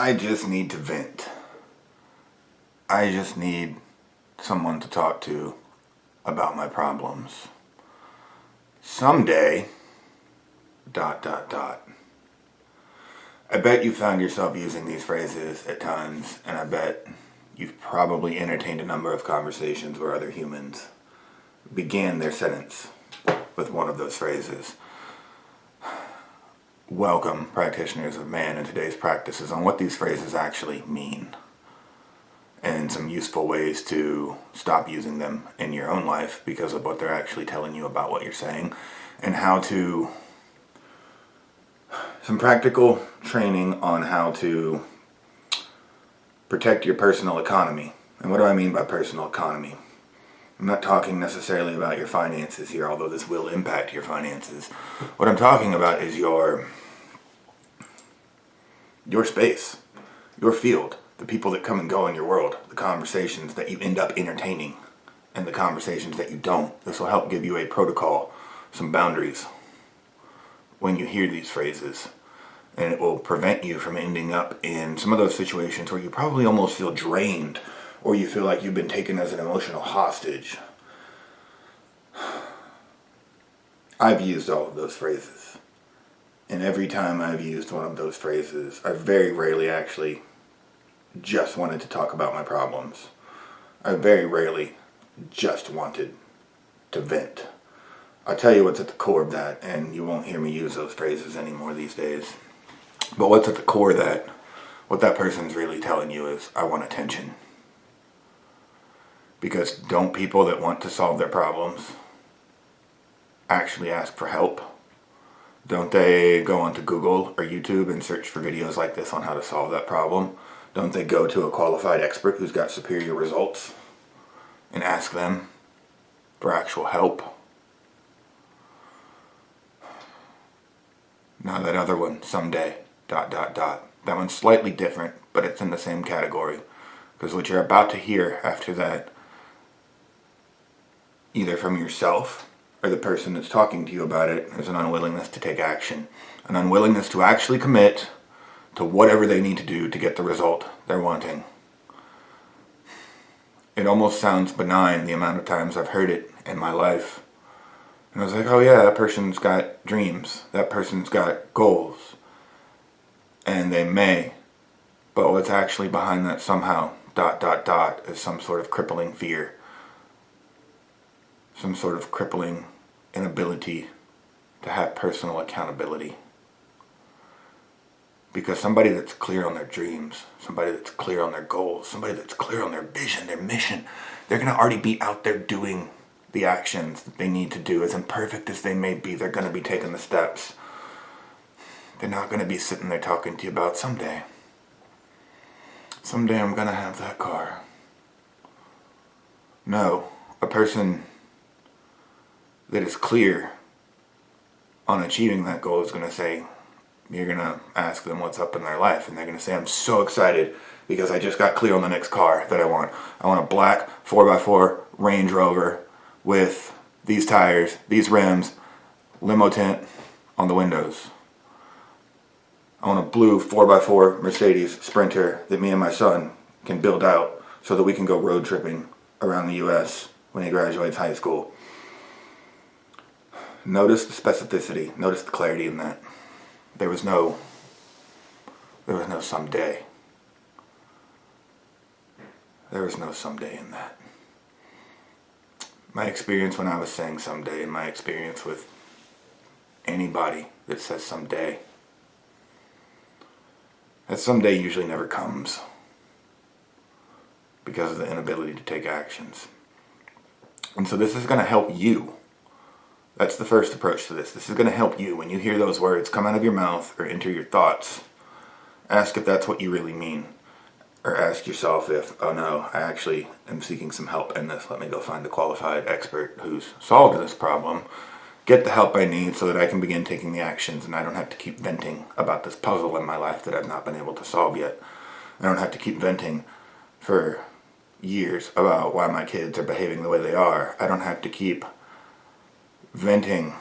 I just need to vent. I just need someone to talk to about my problems. Someday, ... I bet you found yourself using these phrases at times, and I bet you've probably entertained a number of conversations where other humans began their sentence with one of those phrases. Welcome, practitioners of man, in today's practices on what these phrases actually mean and some useful ways to stop using them in your own life because of what they're actually telling you about what you're saying, and some practical training on how to protect your personal economy. And what do I mean by personal economy? I'm not talking necessarily about your finances here, although this will impact your finances. What I'm talking about is your space, your field, the people that come and go in your world, the conversations that you end up entertaining, and the conversations that you don't. This will help give you a protocol, some boundaries when you hear these phrases. And it will prevent you from ending up in some of those situations where you probably almost feel drained, or you feel like you've been taken as an emotional hostage. I've used all of those phrases. And every time I've used one of those phrases, I very rarely actually just wanted to talk about my problems. I very rarely just wanted to vent. I'll tell you what's at the core of that, and you won't hear me use those phrases anymore these days. But what's at the core of that, what that person's really telling you is, I want attention. Because don't people that want to solve their problems actually ask for help? Don't they go onto Google or YouTube and search for videos like this on how to solve that problem? Don't they go to a qualified expert who's got superior results and ask them for actual help? Now that other one, someday, ... That one's slightly different, but it's in the same category. Because what you're about to hear after that, either from yourself or the person that's talking to you about it, is an unwillingness to take action. An unwillingness to actually commit to whatever they need to do to get the result they're wanting. It almost sounds benign the amount of times I've heard it in my life. And I was like, oh yeah, that person's got dreams. That person's got goals. And they may. But what's actually behind that somehow, ... is some sort of crippling fear. Some sort of crippling inability to have personal accountability. Because somebody that's clear on their dreams, somebody that's clear on their goals, somebody that's clear on their vision, their mission, they're going to already be out there doing the actions that they need to do. As imperfect as they may be, they're going to be taking the steps. They're not going to be sitting there talking to you about someday I'm going to have that car. No, a person that is clear on achieving that goal is going to say, you're going to ask them what's up in their life, and they're going to say, I'm so excited because I just got clear on the next car that I want. I want a black 4x4 Range Rover with these tires, these rims, limo tint on the windows. I want a blue 4x4 Mercedes Sprinter that me and my son can build out so that we can go road tripping around the U.S. when he graduates high school. Notice the specificity, notice the clarity in that. There was no someday. There was no someday in that. My experience when I was saying someday, and my experience with anybody that says someday, that someday usually never comes because of the inability to take actions. And so this is going to help you. That's the first approach to this. This is going to help you. When you hear those words come out of your mouth or enter your thoughts, ask if that's what you really mean. Or ask yourself if, oh no, I actually am seeking some help in this. Let me go find a qualified expert who's solved this problem. Get the help I need so that I can begin taking the actions, and I don't have to keep venting about this puzzle in my life that I've not been able to solve yet. I don't have to keep venting for years about why my kids are behaving the way they are. I don't have to keep venting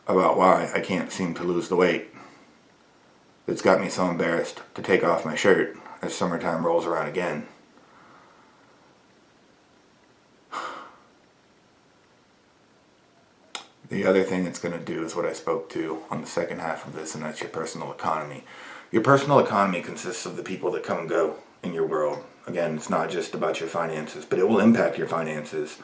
about why I can't seem to lose the weight that's got me so embarrassed to take off my shirt as summertime rolls around again. The other thing it's going to do is what I spoke to on the second half of this, and that's your personal economy. Your personal economy consists of the people that come and go in your world. Again, it's not just about your finances, but it will impact your finances.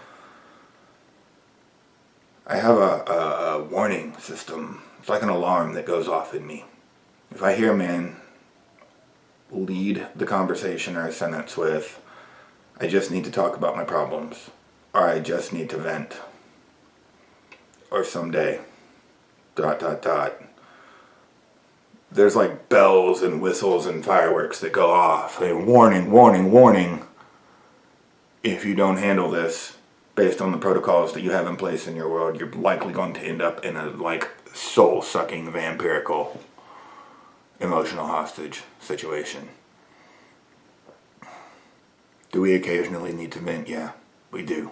I have a warning system. It's like an alarm that goes off in me. If I hear a man lead the conversation or a sentence with, I just need to talk about my problems, or I just need to vent, or someday, ... There's like bells and whistles and fireworks that go off. And warning, warning, warning. If you don't handle this based on the protocols that you have in place in your world, you're likely going to end up in a like soul-sucking, vampirical, emotional hostage situation. Do we occasionally need to vent? Yeah, we do.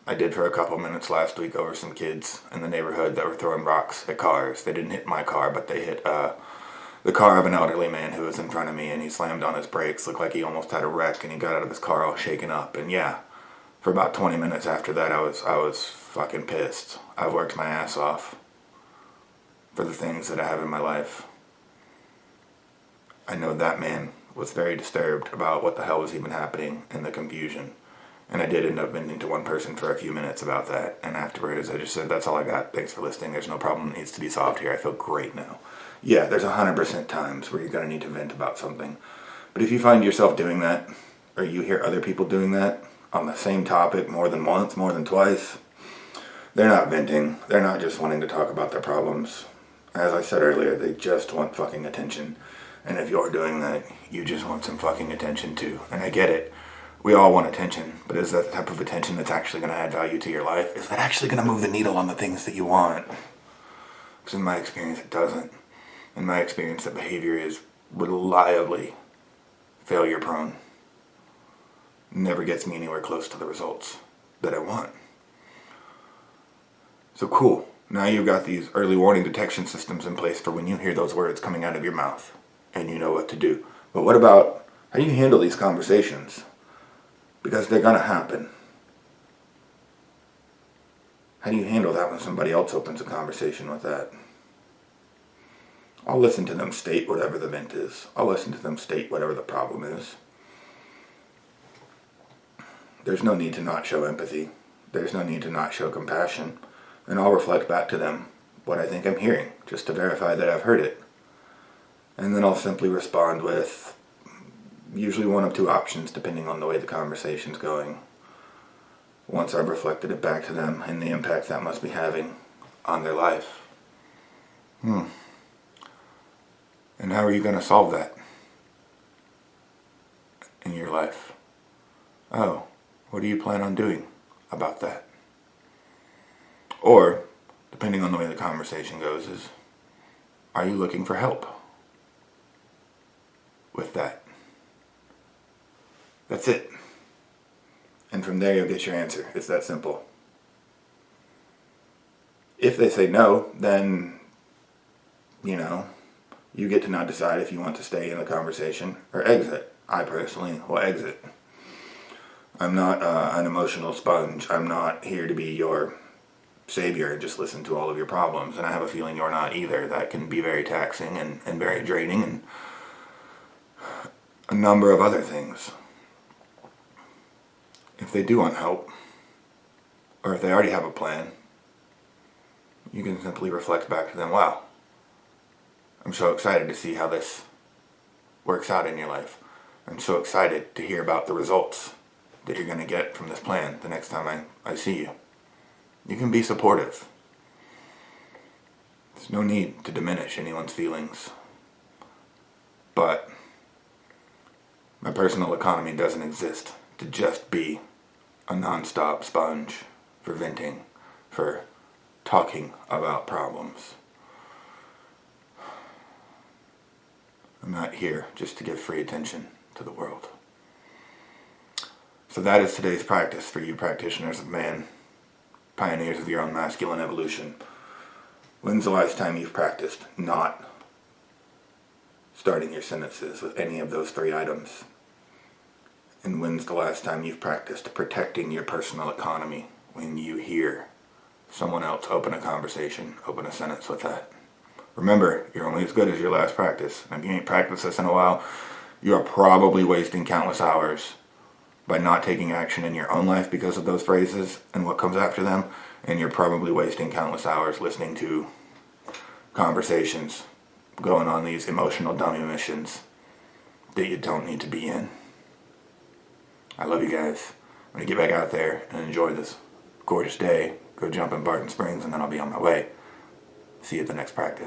I did for a couple minutes last week over some kids in the neighborhood that were throwing rocks at cars. They didn't hit my car, but they hit the car of an elderly man who was in front of me, and he slammed on his brakes. Looked like he almost had a wreck, and he got out of his car all shaken up. And yeah, for about 20 minutes after that, I was fucking pissed. I've worked my ass off for the things that I have in my life. I know that man was very disturbed about what the hell was even happening and the confusion. And I did end up venting to one person for a few minutes about that. And afterwards, I just said, that's all I got. Thanks for listening. There's no problem that needs to be solved here. I feel great now. Yeah, there's 100% times where you're going to need to vent about something. But if you find yourself doing that, or you hear other people doing that on the same topic more than once, more than twice, they're not venting. They're not just wanting to talk about their problems. As I said earlier, they just want fucking attention. And if you're doing that, you just want some fucking attention too. And I get it. We all want attention, but is that the type of attention that's actually going to add value to your life? Is that actually going to move the needle on the things that you want? Because in my experience, it doesn't. In my experience, that behavior is reliably failure prone. Never gets me anywhere close to the results that I want. So cool. Now you've got these early warning detection systems in place for when you hear those words coming out of your mouth, and you know what to do. But what about, how do you handle these conversations? Because they're going to happen. How do you handle that when somebody else opens a conversation with that? I'll listen to them state whatever the vent is. I'll listen to them state whatever the problem is. There's no need to not show empathy. There's no need to not show compassion. And I'll reflect back to them what I think I'm hearing, just to verify that I've heard it. And then I'll simply respond with usually one of two options depending on the way the conversation's going. Once I've reflected it back to them and the impact that must be having on their life. And how are you going to solve that in your life? Oh, what do you plan on doing about that? Or, depending on the way the conversation goes, is, are you looking for help with that? That's it. And from there you'll get your answer. It's that simple. If they say no, then, you get to now decide if you want to stay in the conversation or exit. I personally will exit. I'm not an emotional sponge. I'm not here to be your savior and just listen to all of your problems. And I have a feeling you're not either. That can be very taxing and very draining and a number of other things. If they do want help, or if they already have a plan, you can simply reflect back to them, wow, I'm so excited to see how this works out in your life. I'm so excited to hear about the results that you're going to get from this plan the next time I see you. You can be supportive. There's no need to diminish anyone's feelings. But my personal economy doesn't exist to just be a non-stop sponge for venting, for talking about problems. I'm not here just to give free attention to the world. So that is today's practice for you practitioners of man, pioneers of your own masculine evolution. When's the last time you've practiced not starting your sentences with any of those three items? And when's the last time you've practiced protecting your personal economy when you hear someone else open a conversation, open a sentence with that? Remember, you're only as good as your last practice. And if you ain't practiced this in a while, you are probably wasting countless hours by not taking action in your own life because of those phrases and what comes after them. And you're probably wasting countless hours listening to conversations, going on these emotional dummy missions that you don't need to be in. I love you guys. I'm going to get back out there and enjoy this gorgeous day. Go jump in Barton Springs, and then I'll be on my way. See you at the next practice.